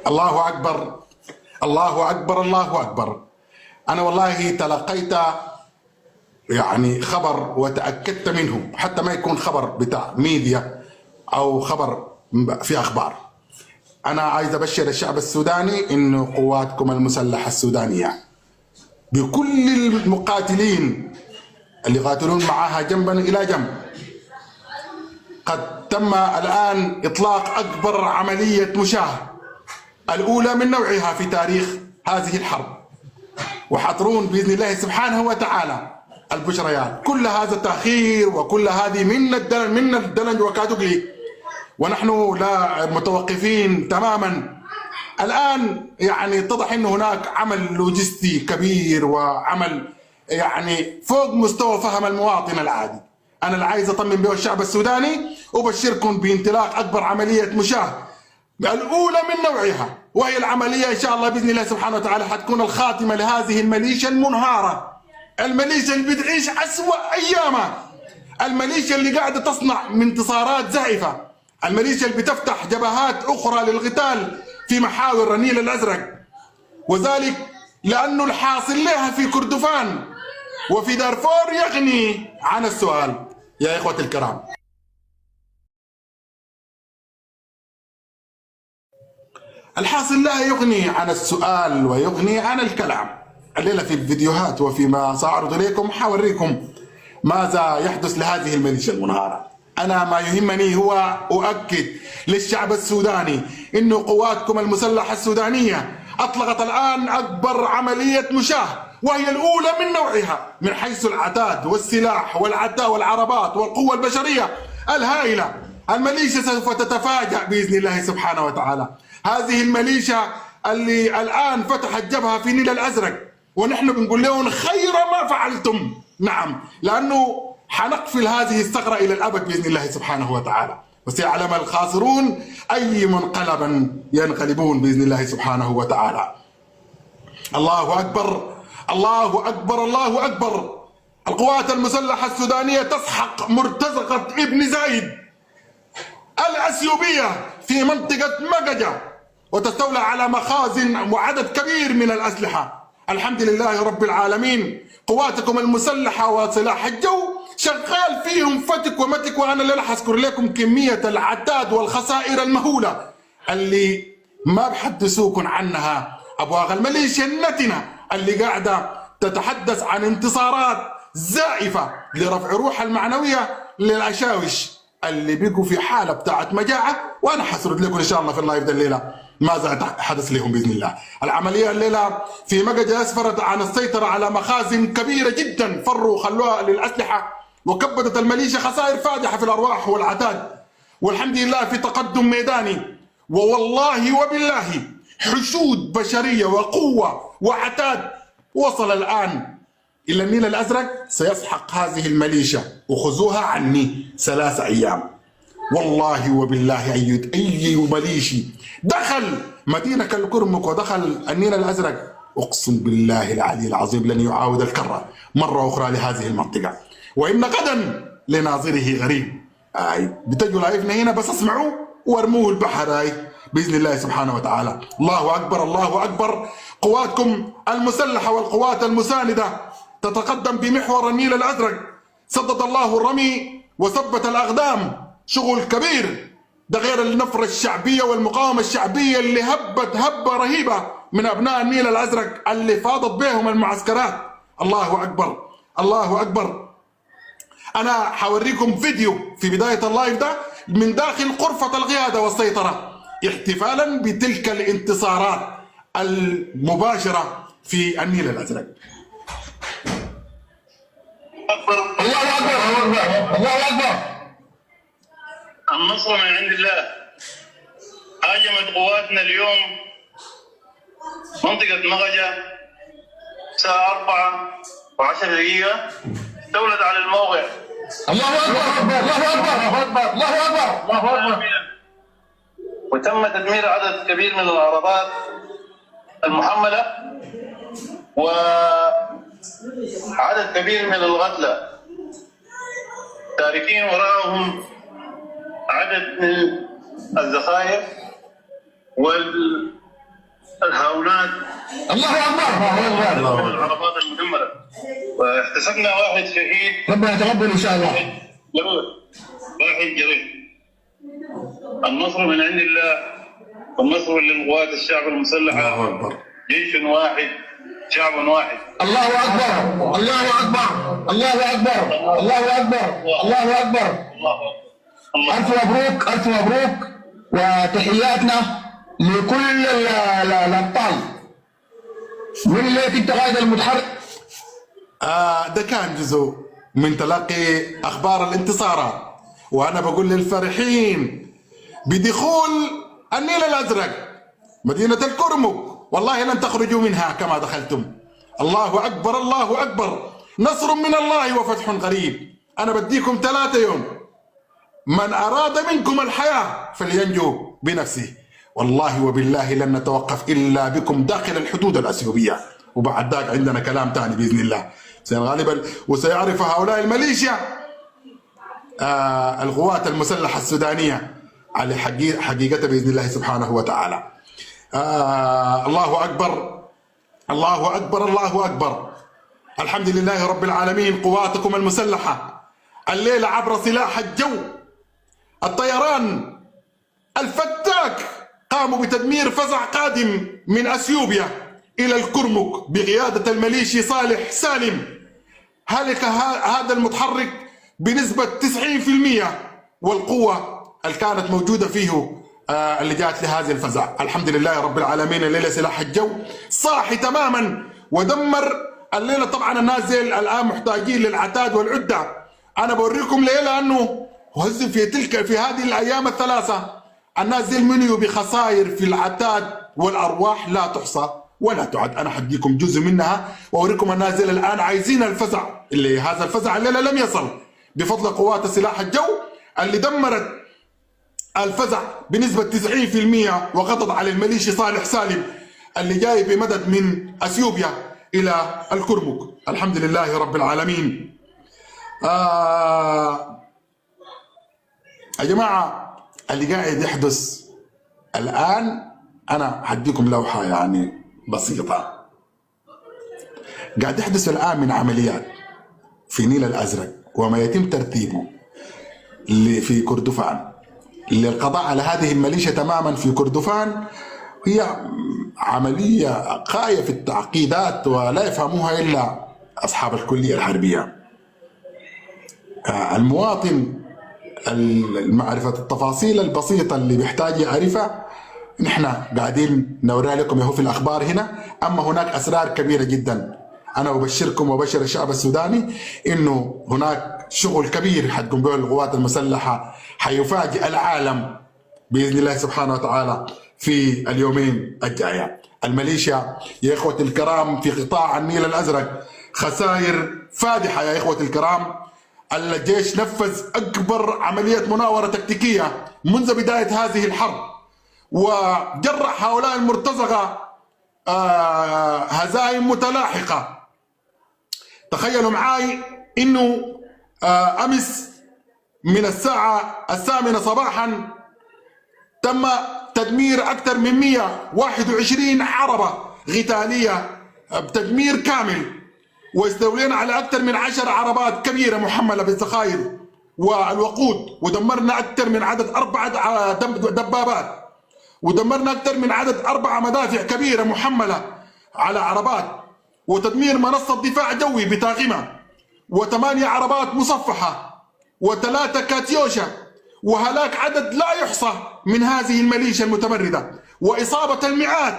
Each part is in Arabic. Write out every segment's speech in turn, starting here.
الله أكبر، الله أكبر، الله أكبر. أنا والله تلقيت يعني خبر وتأكدت منه، حتى ما يكون خبر بتاع ميديا أو خبر في أخبار. أنا عايز أبشر الشعب السوداني إنه قواتكم المسلحة السودانية بكل المقاتلين اللي يقاتلون معها جنبا إلى جنب قد تم الآن إطلاق أكبر عملية مشاة الأولى من نوعها في تاريخ هذه الحرب، وحضرون بإذن الله سبحانه وتعالى البشريات. كل هذا التأخير وكل هذه من الدلج وكادوغلي، ونحن لا متوقفين تماما. الآن يعني اتضح أن هناك عمل لوجستي كبير وعمل يعني فوق مستوى فهم المواطن العادي. أنا اللي عايز أطمن به الشعب السوداني وبشركم بانطلاق أكبر عملية مشاة الأولى من نوعها، وهي العملية إن شاء الله بإذن الله سبحانه وتعالى حتكون الخاتمة لهذه الميليشيا المنهارة، الميليشيا اللي بتعيش أسوأ أيامها، الميليشيا اللي قاعدة تصنع من انتصارات زائفة، الميليشيا اللي بتفتح جبهات أخرى للقتال في محاور النيل الأزرق، وذلك لأنه الحاصل لها في كردفان وفي دارفور يغني عن السؤال. يا إخوة الكرام، الحاصل لها يغني عن السؤال ويغني عن الكلام. الليلة في الفيديوهات وفيما سأعرض إليكم حوريكم ماذا يحدث لهذه الميليشيا المنهارة. أنا ما يهمني هو أؤكد للشعب السوداني إنه قواتكم المسلحة السودانية أطلقت الآن أكبر عملية مشاة، وهي الأولى من نوعها من حيث العتاد والسلاح والعتاد والعربات والقوة البشرية الهائلة. الميليشيا سوف تتفاجأ بإذن الله سبحانه وتعالى. هذه الميليشيا اللي الآن فتحت جبهة في النيل الأزرق، ونحن بنقول لهم خير ما فعلتم. نعم، لأنه حنقفل هذه الثغرة إلى الأبد بإذن الله سبحانه وتعالى، وسيعلم الخاسرون أي منقلبا ينقلبون بإذن الله سبحانه وتعالى. الله أكبر، الله أكبر، الله أكبر. القوات المسلحة السودانية تسحق مرتزقة ابن زايد الأثيوبية في منطقة مقجة، وتستولى على مخازن وعدد كبير من الأسلحة. الحمد لله رب العالمين، قواتكم المسلحة وسلاح الجو شغال فيهم فتك ومتك. وأنا اللي راح أذكر لكم كمية العتاد والخسائر المهولة اللي ما بحدثوكم عنها أبواغ الميليشيا النتنة اللي قاعدة تتحدث عن انتصارات زائفة لرفع روحها المعنوية للأشاوش اللي بيقوا في حالة بتاعت مجاعة. وأنا حسرد لكم إن شاء الله في اللايف ده الليلة ماذا حدث لهم بإذن الله. العملية الليلة في مقجة أسفرت عن السيطرة على مخازن كبيرة جدا فروا خلوها للأسلحة، وكبدت الميليشيا خسائر فادحة في الأرواح والعتاد، والحمد لله في تقدم ميداني. ووالله وبالله حشود بشرية وقوة وعتاد وصل الآن إلى النيل الأزرق سيسحق هذه الميليشيا، وخذوها عني 3 أيام. والله وبالله أي ميليشي دخل مدينة الكرمك ودخل النيل الأزرق أقسم بالله العلي العظيم لن يعاود الكرة مرة أخرى لهذه المنطقة، وإن غدا لناظره غريب. بتجوا لايفنا هنا بس اسمعوا وارموه البحر بإذن الله سبحانه وتعالى. الله أكبر، الله أكبر. قواتكم المسلحة والقوات المساندة تتقدم بمحور النيل الأزرق، سدد الله الرمي وثبت الأقدام، شغل كبير. ده غير النفرة الشعبية والمقاومة الشعبية اللي هبت هبة رهيبة من أبناء النيل الأزرق اللي فاضت بهم المعسكرات. الله أكبر، الله أكبر. أنا حوريكم فيديو في بداية اللايف ده من داخل غرفة القيادة والسيطرة احتفالا بتلك الانتصارات المباشرة في النيل الأزرق. الله أكبر، الله أكبر. النصر من عند الله. هاجمت قواتنا اليوم منطقة مقجة الساعة 4:10 استولت على الموقع. الله أكبر، الله أكبر، الله أكبر، الله أكبر. وتم تدمير عدد كبير من العربات المحملة وعدد كبير من القتلى، تاركين وراءهم عدد من الذخائر الهاونات الله اكبر. من العربات المدمره، واحتسبنا واحد شهيد. ربنا يتقبل ان شاء الله. واحد جريح. النصر من عند الله، والنصر للقوات الشعب المسلحه. الله اكبر. جيش واحد، شعب واحد. الله اكبر، الله اكبر، الله اكبر، الله اكبر، الله اكبر. الله الف مبروك، الف مبروك، وتحياتنا لكل الابطال. واللي في التقاعد المتحرك. ده كان جزء من تلقي اخبار الانتصارات، وانا بقول للفرحين بدخول النيل الازرق مدينه الكرمك، والله لن تخرجوا منها كما دخلتم. الله اكبر، الله اكبر، نصر من الله وفتح قريب. انا بديكم 3 يوم، من اراد منكم الحياه فلينجو بنفسه، والله وبالله لن نتوقف الا بكم داخل الحدود الاثيوبيه، وبعد ذاك عندنا كلام ثاني باذن الله غالبا. وسيعرف هؤلاء الميليشيا القوات المسلحه السودانيه على حقيقتها باذن الله سبحانه وتعالى. الله اكبر، الله اكبر، الله اكبر. الحمد لله رب العالمين. قواتكم المسلحه الليله عبر سلاح الجو الطيران الفتاك قاموا بتدمير فزع قادم من اثيوبيا الى الكرمك بقياده الميليشي صالح سالم. هلك هذا المتحرك بنسبه 90%، والقوه اللي كانت موجوده فيه اللي جاءت لهذه الفزع. الحمد لله رب العالمين. الليله سلاح الجو صاحي تماما ودمر الليله. طبعا الناس زي الان محتاجين للعتاد والعده. انا بوريكم ليه، لانه وهزم في هذه الايام الثلاثه الناس زي المنيو بخسائر في العتاد والارواح لا تحصى ولا تعد. انا حديكم جزء منها واوريكم الناس زي الان عايزين الفزع، اللي هذا الفزع الليله لم يصل بفضل قوات سلاح الجو اللي دمرت الفزع بنسبه 90% وقضت على الميليشي صالح سالم اللي جاي بمدد من اثيوبيا الى الكرمك. الحمد لله رب العالمين. يا جماعه اللي قاعد يحدث الان، انا حديكم لوحه يعني بسيطه. قاعد يحدث الان من عمليات في النيل الازرق وما يتم ترتيبه اللي في كردفان للقضاء على هذه الميليشيا تماما في كردفان، هي عمليه غايه في التعقيدات ولا يفهموها الا اصحاب الكليه الحربيه. المواطن المعرفة التفاصيل البسيطة اللي بيحتاج يعرفها نحن قاعدين نوريها لكم يهو في الأخبار هنا. أما هناك أسرار كبيرة جدا. أنا أبشركم وأبشر الشعب السوداني إنه هناك شغل كبير حتقوم به القوات المسلحة حيفاجئ العالم بإذن الله سبحانه وتعالى في اليومين الجاية. الميليشيا يا إخوة الكرام في قطاع النيل الأزرق خسائر فادحة يا إخوة الكرام. الجيش نفذ أكبر عملية مناورة تكتيكية منذ بداية هذه الحرب، وجرح هؤلاء المرتزقة هزائم متلاحقة. تخيلوا معاي إنه أمس من الساعة 8 صباحا تم تدمير أكثر من 121 عربة قتالية بتدمير كامل، واستولينا على أكثر من 10 عربات كبيرة محملة بالذخائر والوقود، ودمرنا أكثر من عدد 4 دبابات، ودمرنا أكثر من عدد 4 مدافع كبيرة محملة على عربات، وتدمير منصة دفاع جوي بطاقمة، و8 عربات مصفحة، و3 كاتيوشا، وهلاك عدد لا يحصى من هذه الميليشيا المتمردة، وإصابة المئات،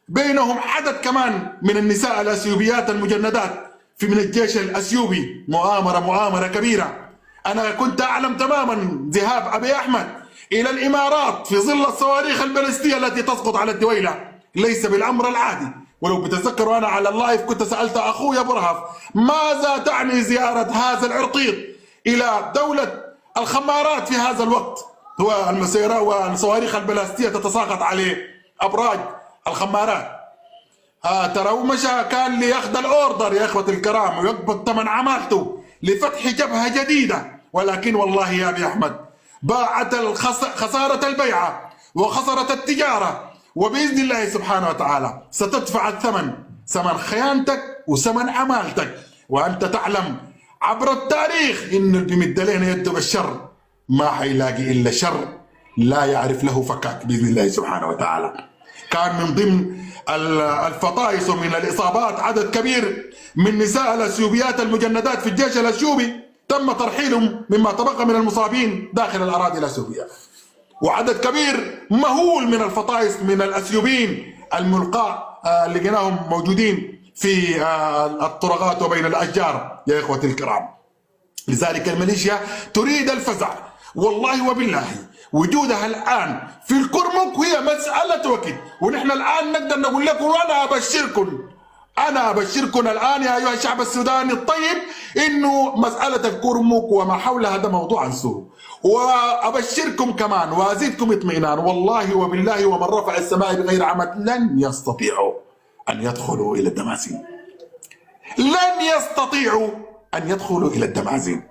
بينهم عدد كمان من النساء الأثيوبيات المجندات في من الجيش الأثيوبي. مؤامرة كبيرة. أنا كنت أعلم تماما ذهاب أبي أحمد إلى الإمارات في ظل الصواريخ البالستية التي تسقط على الدويلة ليس بالأمر العادي. ولو بتذكروا أنا على اللايف كنت سألت أخويا برهف ماذا تعني زيارة هذا العرقيط إلى دولة الخمارات في هذا الوقت. هو المسيرة والصواريخ البلاستية تتساقط عليه أبراج الخمارات. ترى مشى كان لياخذ الاوردر يا اخوة الكرام ويقبض ثمن عمالته لفتح جبهة جديدة، ولكن والله يا ابي احمد باعت خسارة البيعة وخسرت التجارة وبإذن الله سبحانه وتعالى ستدفع الثمن، ثمن خيانتك وثمن عمالتك. وأنت تعلم عبر التاريخ إن اللي بيمد لنا يده بالشر ما حيلاقي إلا شر لا يعرف له فكاك بإذن الله سبحانه وتعالى. كان من ضمن الفطائس ومن الإصابات عدد كبير من نساء الأثيوبيات المجندات في الجيش الأثيوبي تم ترحيلهم مما تبقى من المصابين داخل الأراضي الأثيوبية. وعدد كبير مهول من الفطائس من الأثيوبيين الملقاة لقيناهم موجودين في الطرقات وبين الأشجار يا إخوتي الكرام. لذلك الميليشيا تريد الفزع، والله وبالله وجودها الآن في الكرمك هي مسألة وقت. ونحن الآن نقدر نقول لكم أنا أبشركم الآن يا أيها الشعب السوداني الطيب إنه مسألة الكرمك وما حولها ده موضوع سوء. وأبشركم كمان وأزيدكم اطمئنان، والله وبالله ومن رفع السماء بغير عمد لن يستطيعوا أن يدخلوا إلى الدمازين، لن يستطيعوا أن يدخلوا إلى الدمازين.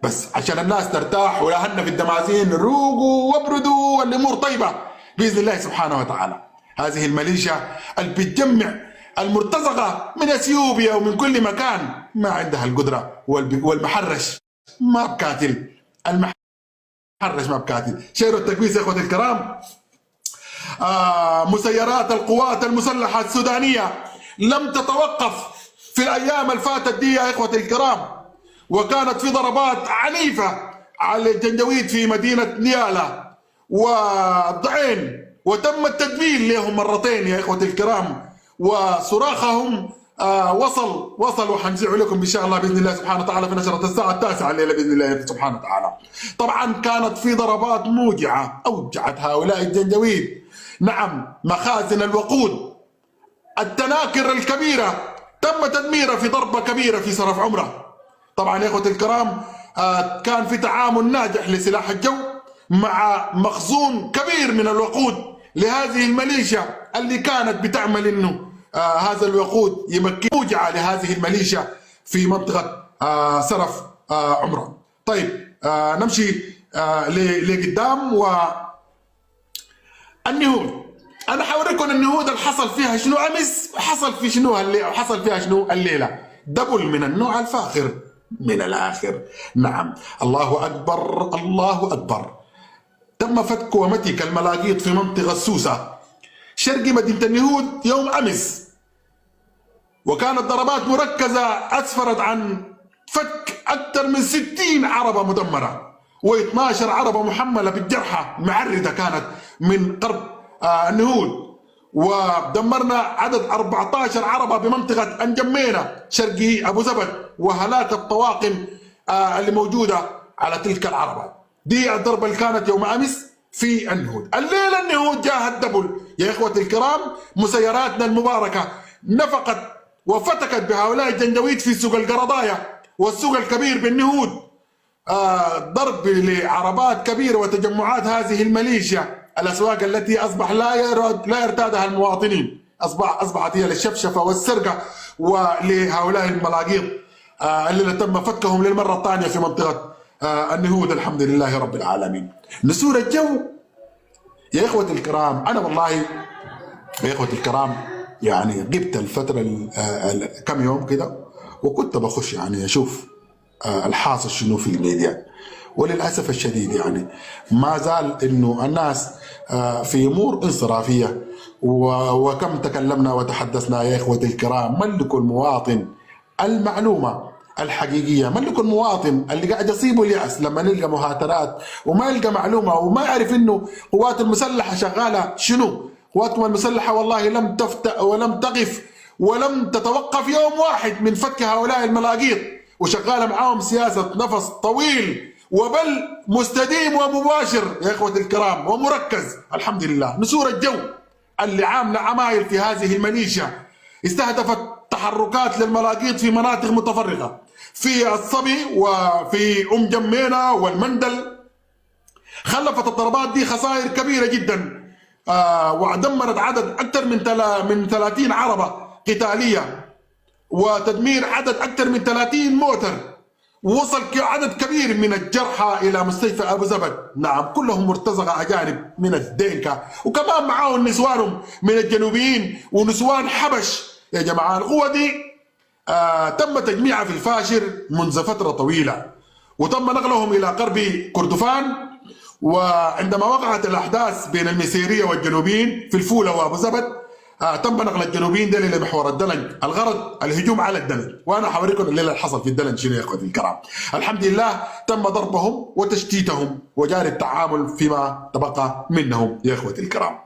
بس عشان الناس ترتاح ولهن في الدمازين روقوا وابردوا والأمور طيبة بإذن الله سبحانه وتعالى. هذه الميليشيا اللي بتجمع المرتزقة من اثيوبيا ومن كل مكان ما عندها القدرة، والمحرش ما بكاتل، المحرش ما بكاتل. شيروا التكبيس يا اخوتي الكرام. مسيرات القوات المسلحة السودانية لم تتوقف في الأيام الفاتت دي يا اخوتي الكرام، وكانت في ضربات عنيفة على الجنجويد في مدينة نيالا والضعين، وتم التدبير لهم مرتين يا اخوتي الكرام، وصراخهم وصل وحنزعه لكم ان شاء الله باذن الله سبحانه وتعالى في نشرة الساعة 9 الليلة باذن الله سبحانه وتعالى. طبعا كانت في ضربات موجعة اوجعت هؤلاء الجنجويد، نعم مخازن الوقود، التناكر الكبيرة تم تدميرها في ضربة كبيرة في سرف عمرة. طبعا يا اخوتي الكرام كان في تعامل ناجح لسلاح الجو مع مخزون كبير من الوقود لهذه الميليشيا اللي كانت بتعمل انه هذا الوقود يمكن موجعة لهذه الميليشيا في منطقة سرف عمرة. طيب نمشي لقدام. والنهوض انا حوريكم النهوض اللي حصل فيها شنو امس وحصل في شنو حصل فيها شنو الليلة. دبل من النوع الفاخر من الآخر. نعم الله أكبر الله أكبر. تم فتك ومتك الملاقيط في منطقة سوسة شرق مدينة النهوض يوم أمس، وكانت ضربات مركزة أسفرت عن فك أكثر من 60 عربة مدمرة و12 عربة محملة بالجرحى معرضة كانت من قرب النهوض، ودمرنا عدد 14 عربة بمنطقة أنجمينة شرقي أبو زبد، وهلاك الطواقم اللي موجودة على تلك العربة. دي الضربة اللي كانت يوم أمس في النهوض. الليلة النهوض جاء الدبل يا إخوتي الكرام. مسيراتنا المباركة نفقت وفتكت بهؤلاء الجنجويد في سوق القرضايا والسوق الكبير بالنهوض، ضرب لعربات كبيرة وتجمعات هذه الميليشيا، الأسواق التي أصبح لا يرتادها المواطنين، أصبحت هي للشفشفة والسرقة ولهؤلاء الملاقيط اللي تم فكهم للمرة الثانية في منطقة النهوض الحمد لله رب العالمين. نسور الجو يا إخوة الكرام. أنا والله يا إخوة الكرام يعني غبت الفترة كم يوم كده، وكنت بخش يعني أشوف الحاصل شنو في الميديا، وللأسف الشديد يعني ما زال إنه الناس في أمور انصرافية. وكم تكلمنا وتحدثنا يا إخوتي الكرام، ملك المواطن المعلومة الحقيقية، ملك المواطن اللي قاعد يصيبه اليأس لما نلقى مهاترات وما يلقى معلومة وما يعرف إنه قوات المسلحة شغالة شنو. قواتهم المسلحة والله لم تفتأ ولم تقف ولم تتوقف يوم واحد من فك هؤلاء الملاقيط، وشغالة معاهم سياسة نفس طويل وبل مستديم ومباشر يا إخوة الكرام ومركز الحمد لله. نسور الجو اللي عاملة عمايل في هذه الميليشيا استهدفت تحركات للملاقيط في مناطق متفرقة في الصبي وفي جمينة والمندل. خلفت الضربات دي خسائر كبيرة جدا، ودمرت عدد أكثر من 30 عربة قتالية، وتدمير عدد أكثر من 30 موتر، وصل عدد كبير من الجرحى إلى مستشفى أبو زبد. نعم كلهم مرتزقة أجانب من الدينكا، وكمان معاهم نسوانهم من الجنوبيين ونسوان حبش. يا جماعة القوة دي تم تجميعها في الفاشر منذ فترة طويلة، وتم نقلهم إلى غرب كردفان. وعندما وقعت الأحداث بين المسيرية والجنوبيين في الفولة وأبو زبد تم نقل الجنوبيين ديل الى محور الدلنج، الغرض الهجوم على الدلنج. وانا حوريكم الليله اللي حصل في الدلنج شنو يا اخوتي الكرام. الحمد لله تم ضربهم وتشتيتهم وجاري التعامل فيما تبقى منهم يا اخوتي الكرام.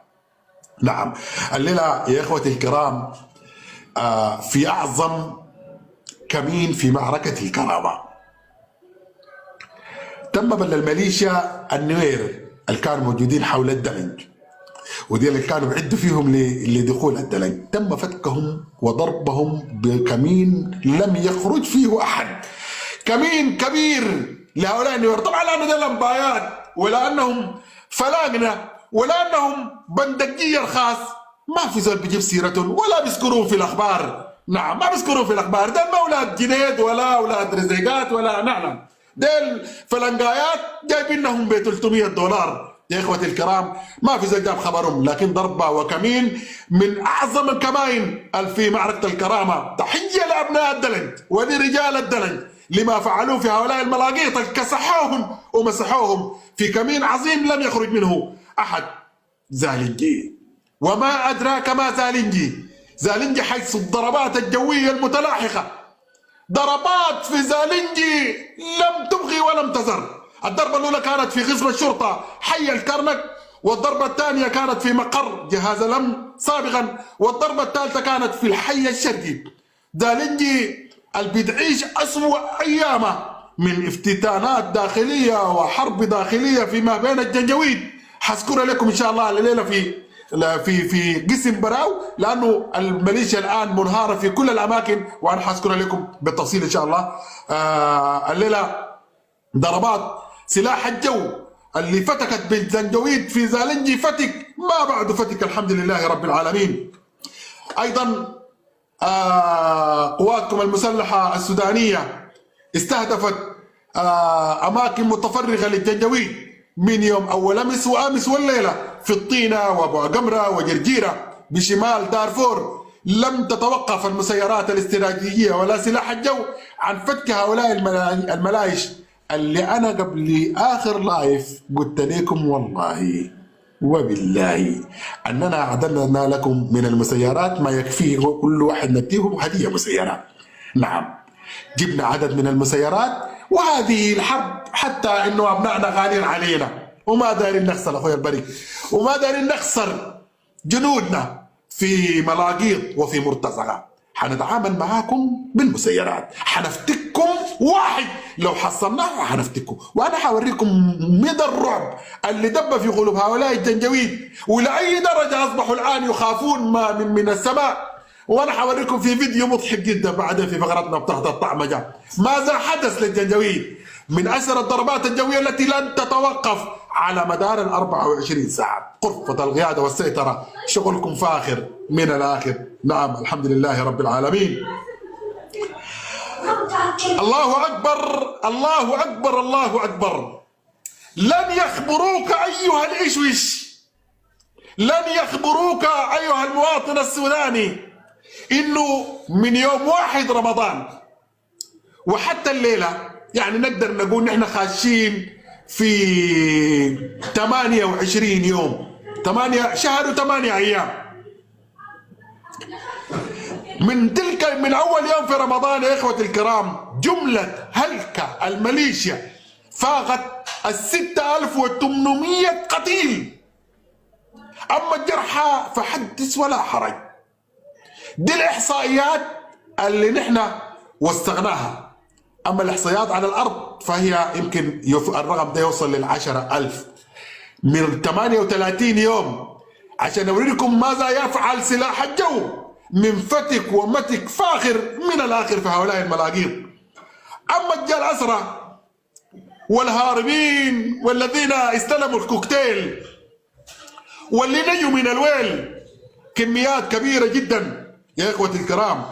نعم الليله يا اخوتي الكرام في اعظم كمين في معركه الكرامه. تم بل الميليشيا النوير اللي كانوا موجودين حول الدلنج ودي اللي كانوا بعدوا فيهم لدخول الدلنج، تم فتكهم وضربهم بكمين لم يخرج فيه احد. كمين كبير لهؤلاء النوير، طبعا لانه ده لمبايات ولانهم فلاقنا ولانهم بندقيه الخاص ما في زول بيجيب سيرتهم ولا بيذكروهم في الاخبار. نعم ما بيذكروهم في الاخبار، ده ما اولاد جنيد ولا اولاد رزيقات ولا نعم، ديل فلنقايات جايبينهم ب $300 يا اخوتي الكرام، ما في زي جاب خبرهم. لكن ضربه وكمين من اعظم الكمائن في معركه الكرامه. تحيه لابناء الدلنج ولرجال الدلنج لما فعلوه في هؤلاء الملاقيط، كسحوهم ومسحوهم في كمين عظيم لم يخرج منه احد. زالنجي وما ادراك ما زالنجي. زالنجي حيث الضربات الجويه المتلاحقه، ضربات في زالنجي لم تبغي ولم تزر. الضربة الأولى كانت في قسم الشرطة حي الكرنك، والضربة الثانية كانت في مقر جهاز الأمن سابقا، والضربة الثالثة كانت في الحي الشرقي. زالنجي اللي بتعيش أسوأ أيامه من افتتانات داخلية وحرب داخلية فيما بين الجنجويد. حذكرها لكم إن شاء الله الليلة في قسم براو، لأنه الميليشيا الآن منهارة في كل الأماكن، وأنا حذكرها لكم بالتفصيل إن شاء الله. الليلة ضربات سلاح الجو اللي فتكت بالجنجويد في زالنجي فتك ما بعد فتك الحمد لله رب العالمين. ايضا قواتكم المسلحه السودانيه استهدفت اماكن متفرغه للجنجويد من يوم اول امس وامس والليله في الطينه وابو قمره وجرجيره بشمال دارفور. لم تتوقف المسيرات الاستراتيجيه ولا سلاح الجو عن فتك هؤلاء الملايش اللي انا قبل اخر لايف قلت لكم والله وبالله اننا اعددنا لكم من المسيرات ما يكفيه كل واحد نديهم هديه مسيرات. نعم جبنا عدد من المسيرات، وهذه الحرب حتى انه ابنائنا غالين علينا وما دارين نخسر اخويا البريء، وما دارين نخسر جنودنا في ملاقيط وفي مرتزقه. حنتعامل معاكم بالمسيرات، حنفتككم واحد لو حصلناه حنفتككم. وانا حوريكم مدى الرعب اللي دب في قلوب هؤلاء الجنجويد ولاي درجه اصبحوا الان يخافون ما من السماء. وانا حوريكم في فيديو مضحك جدا بعدين في فقرتنا بتاعت الطعمجه ماذا حدث للجنجويد من اثر الضربات الجويه التي لن تتوقف على مدار 24 ساعه. غرفه القياده والسيطره شغلكم فاخر من الاخر. نعم الحمد لله رب العالمين. الله اكبر الله اكبر الله اكبر. لن يخبروك ايها الاشوش، لن يخبروك ايها المواطن السوداني انه من يوم 1 رمضان وحتى الليله يعني نقدر نقول نحن خاشين في 28 يوم، 8 شهر و8 ايام من اول يوم في رمضان يا اخوتي الكرام. جمله هلكه الميليشيا فاقت 6800 قتيل. اما الجرحى فحدث ولا حرج. دي الاحصائيات اللي نحن وثقناها. اما الاحصائيات على الارض فهي يمكن الرقم ده يوصل لل10,000 من 38 يوم، عشان اوريكم ماذا يفعل سلاح الجو من فتك ومتك فاخر من الاخر في هؤلاء الملاقيط. اما الجال الاسرى والهاربين والذين استلموا الكوكتيل واللي نجوا من الويل كميات كبيره جدا يا اخوتي الكرام.